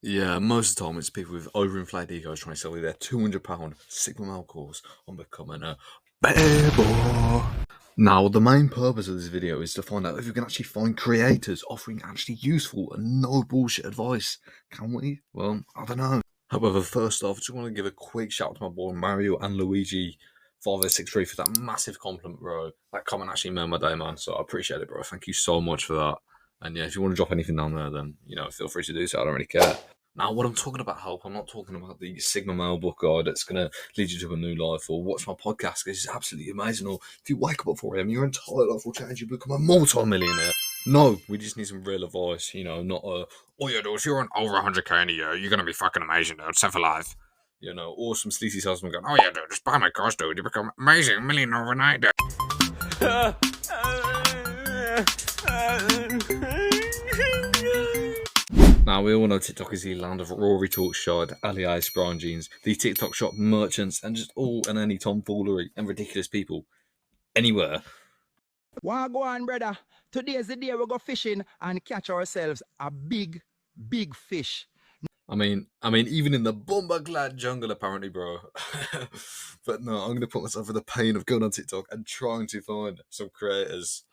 Yeah, most of the time it's people with overinflated egos trying to sell you their £200 Sigma male course on becoming a bear boy. Now, the main purpose of this video is to find out if we can actually find creators offering actually useful and no bullshit advice. Can we? Well, I don't know. However, first off, I just want to give a quick shout out to my boy Mario and Luigi 5063 for that massive compliment, bro. That comment actually made my day, man. So I appreciate it, bro. Thank you so much for that. And yeah, if you want to drop anything down there, then feel free to do so. I don't really care. Now, what I'm talking about help, I'm not talking about the Sigma Male book guide that's going to lead you to a new life, or watch my podcast because it's absolutely amazing, or if you wake up at 4 a.m., your entire life will change, you become a multi-millionaire. No, we just need some real advice, not a, oh yeah, dude, if you're on over 100k in a year, you're going to be fucking amazing, dude, set for life. Or some sleazy salesman going, oh yeah, dude, just buy my course, dude, you become amazing, millionaire overnight, dude. Now, we all know TikTok is the land of Rory Talkshod, alias Brian Jeans, the TikTok shop merchants, and just all and any tomfoolery and ridiculous people anywhere. Wanna go on, brother? Today is the day we go fishing and catch ourselves a big, big fish. I mean, even in the bomber-clad jungle, apparently, bro. But no, I'm going to put myself in the pain of going on TikTok and trying to find some creators.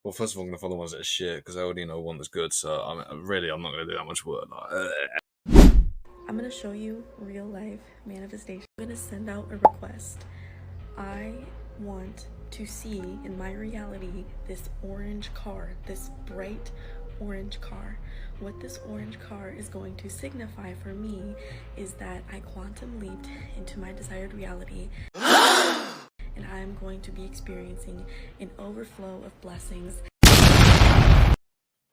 Well, first of all, I'm going to follow the ones that are shit, because I already know one that's good, so I'm not going to do that much work. I'm going to show you real-life manifestation. I'm going to send out a request. I want to see in my reality this orange car, this bright orange car. What this orange car is going to signify for me is that I quantum leaped into my desired reality and I'm going to be experiencing an overflow of blessings.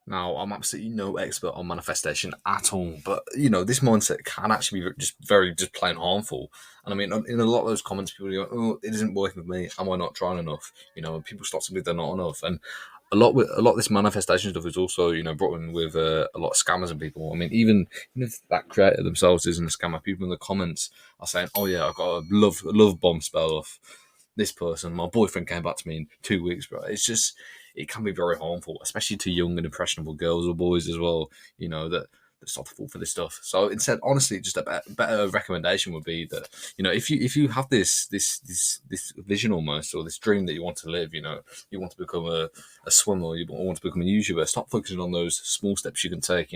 Now, I'm absolutely no expert on manifestation at all, but this mindset can actually be just plain harmful. And I mean, in a lot of those comments, people go, "Oh, it isn't working with me. Am I not trying enough?" People start to believe they're not enough, and a lot of this manifestation stuff is also brought in with a lot of scammers and people. I mean, even if that creator themselves isn't a scammer, people in the comments are saying, "Oh yeah, I got a love bomb spell off this person. My boyfriend came back to me in 2 weeks, bro." It can be very harmful, especially to young and impressionable girls or boys as well, that start to fall for this stuff. So instead, honestly, just a better recommendation would be that, if you have this vision almost, or this dream that you want to live, you want to become a swimmer, you want to become a YouTuber, stop focusing on those small steps you can take,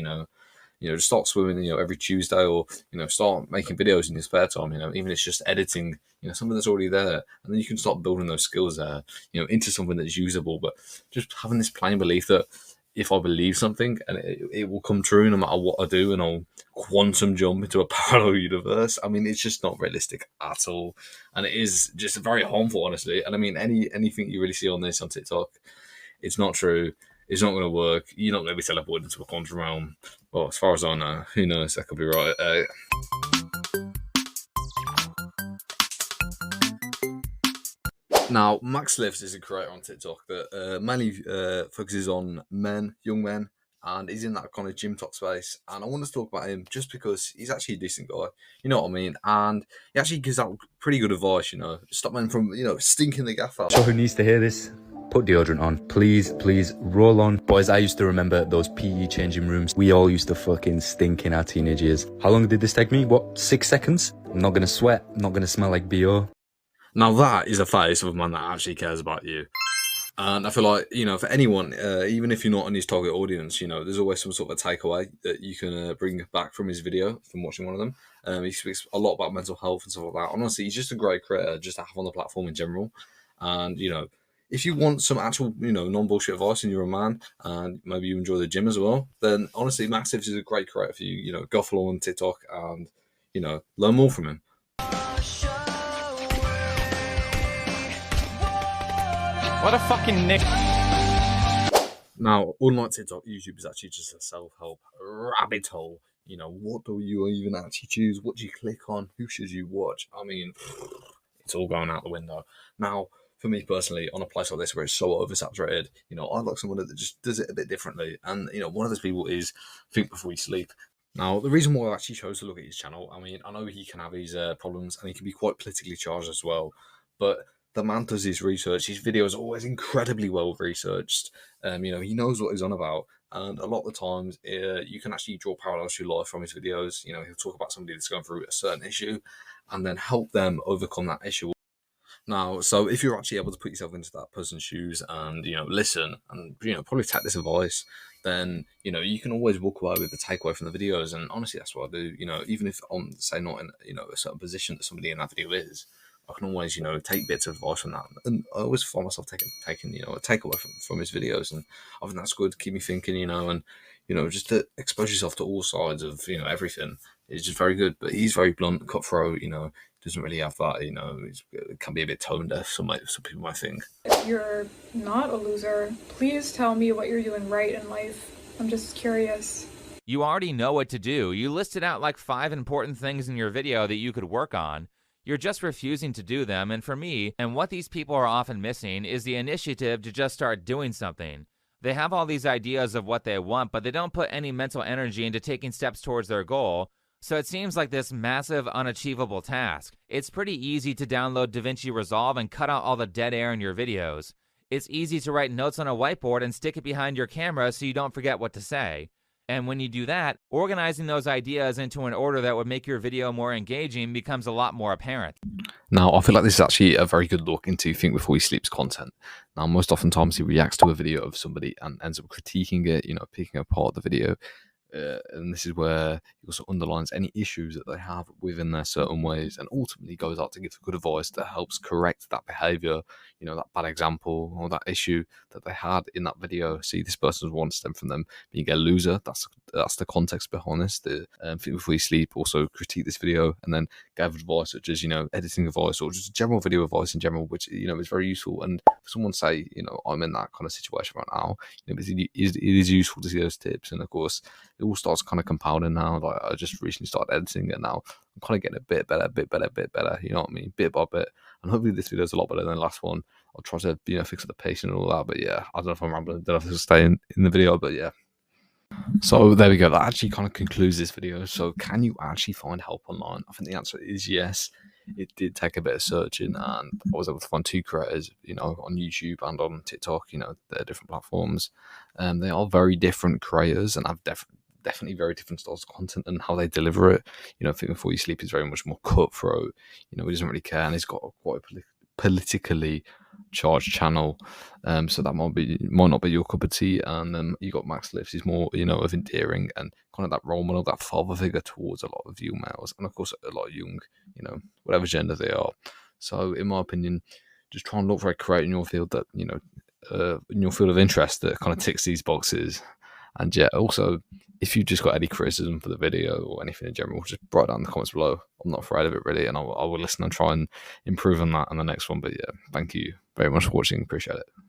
just start swimming, every Tuesday, or, start making videos in your spare time, even if it's just editing, something that's already there. And then you can start building those skills there, into something that's usable. But just having this plain belief that if I believe something and it will come true no matter what I do, and I'll quantum jump into a parallel universe. I mean, it's just not realistic at all. And it is just very harmful, honestly. And I mean, anything you really see on TikTok, it's not true. It's not going to work. You're not going to be teleported into a quantum realm. Well, as far as I know, who knows? That could be right. Now, Max Lifts is a creator on TikTok that mainly focuses on young men, and he's in that kind of gym talk space. And I want to talk about him just because he's actually a decent guy. You know what I mean? And he actually gives out pretty good advice, Stop men from, stinking the gaff out. So who needs to hear this? Put deodorant on. Please, roll on. Boys, I used to remember those PE changing rooms. We all used to fucking stink in our teenage years. How long did this take me? 6 seconds? I'm not going to sweat. I'm not going to smell like BO. Now that is a face of a man that actually cares about you. And I feel like, for anyone, even if you're not in his target audience, there's always some sort of a takeaway that you can bring back from his video, from watching one of them. He speaks a lot about mental health and stuff like that. Honestly, he's just a great creator just to have on the platform in general. And, if you want some actual, non-bullshit advice and you're a man and maybe you enjoy the gym as well, then honestly, Max Lifts is a great creator for you. Go follow on TikTok and, learn more from him. What a fucking nick. Now, unlike TikTok, YouTube is actually just a self-help rabbit hole. What do you even actually choose? What do you click on? Who should you watch? I mean, it's all going out the window. Now, for me personally, on a place like this where it's so oversaturated, I like someone that just does it a bit differently. And, one of those people is Think Before You Sleep. Now, the reason why I actually chose to look at his channel, I mean, I know he can have his problems and he can be quite politically charged as well. But the man does his research. His videos are always incredibly well researched. He knows what he's on about, and a lot of the times, you can actually draw parallels to your life from his videos. He'll talk about somebody that's going through a certain issue, and then help them overcome that issue. Now, so if you're actually able to put yourself into that person's shoes and listen and probably take this advice, then you can always walk away with the takeaway from the videos. And honestly, that's what I do. Even if I'm say not in a certain position that somebody in that video is, I can always take bits of advice from that. And I always find myself taking a takeaway from his videos, and I think that's good to keep me thinking. And just to expose yourself to all sides of everything is just very good. But he's very blunt, cutthroat. Doesn't really have that. It can be a bit tone deaf. Some people might think. If you're not a loser, please tell me what you're doing right in life. I'm just curious. You already know what to do. You listed out like 5 important things in your video that you could work on. You're just refusing to do them, and for me, and what these people are often missing, is the initiative to just start doing something. They have all these ideas of what they want, but they don't put any mental energy into taking steps towards their goal, so it seems like this massive, unachievable task. It's pretty easy to download DaVinci Resolve and cut out all the dead air in your videos. It's easy to write notes on a whiteboard and stick it behind your camera so you don't forget what to say. And when you do that, organizing those ideas into an order that would make your video more engaging becomes a lot more apparent. Now, I feel like this is actually a very good look into Think Before You Sleep's content. Now, most oftentimes he reacts to a video of somebody and ends up critiquing it, picking apart the video. And this is where he also underlines any issues that they have within their certain ways, and ultimately goes out to give good advice that helps correct that behavior, that bad example or that issue that they had in that video. See, this person wants them from them being a loser. That's the context behind this. The Think Before You Sleep also critique this video and then gave advice such as editing advice or just general video advice in general, which is very useful. And for someone say I'm in that kind of situation right now, it is useful to see those tips. And of course, it all starts kind of compounding now. Like, I just recently started editing it now. I'm kind of getting a bit better. You know what I mean? Bit by bit. And hopefully this video is a lot better than the last one. I'll try to fix up the pacing and all that. But yeah, I don't know if I'm rambling. I don't know if this will stay in the video. But yeah. So there we go. That actually kind of concludes this video. So can you actually find help online? I think the answer is yes. It did take a bit of searching, and I was able to find 2 creators, on YouTube and on TikTok. They're different platforms. They are very different creators and have definitely very different styles of content and how they deliver it. Think Before You Sleep is very much more cutthroat. He doesn't really care, and he's got quite a politically charged channel. So that might not be your cup of tea. And you got Max Lifts, he's more, of endearing and kind of that role model, that father figure towards a lot of young males, and of course a lot of young, whatever gender they are. So in my opinion, just try and look for a creator in your field that, in your field of interest that kind of ticks these boxes. And yeah, also, if you've just got any criticism for the video or anything in general, just write down in the comments below. I'm not afraid of it, really, and I will listen and try and improve on that in the next one. But yeah, thank you very much for watching. Appreciate it.